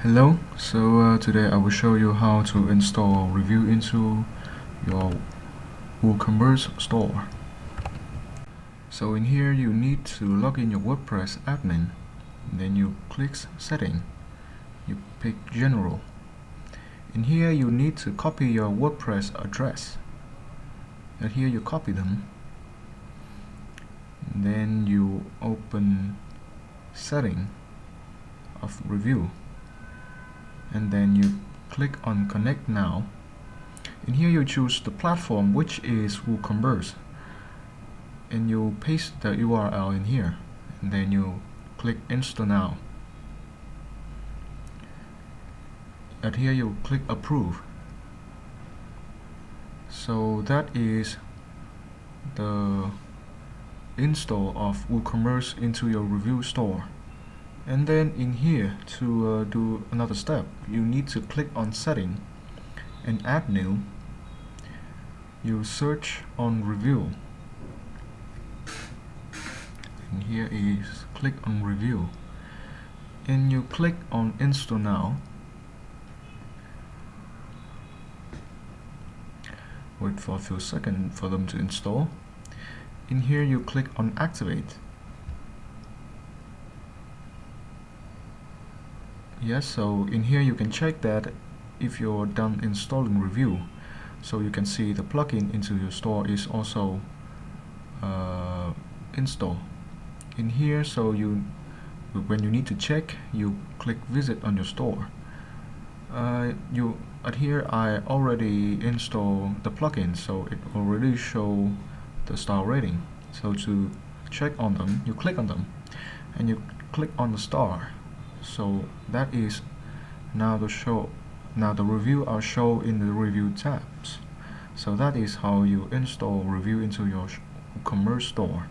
Hello, today I will show you how to install Ryviu into your WooCommerce store. So in here you need to log in your WordPress admin, then you click Setting, you pick General. In here you need to copy your WordPress address, and here you copy them, and then you open Setting of Ryviu, and then you click on Connect Now. In here you choose the platform, which is WooCommerce, and you paste the URL in here, and then you click Install Now. And here you click Approve. So that is the install of WooCommerce into your Ryviu store. And then in here, to do another step, you need to click on Setting and Add New. You search on Ryviu, and here is click on Ryviu, and you click on Install Now. Wait for a few seconds for them to install. In here you click on Activate. Yes, so in here you can check that if you're done installing Ryviu. So you can see the plugin into your store is also installed. In here, so when you need to check, you click Visit on your store. Here I already installed the plugin, so it already show the star rating. So to check on them, you click on them, and you click on the star. So that is now the review are shown in the Review tabs. So that is how you install Ryviu into your WooCommerce store.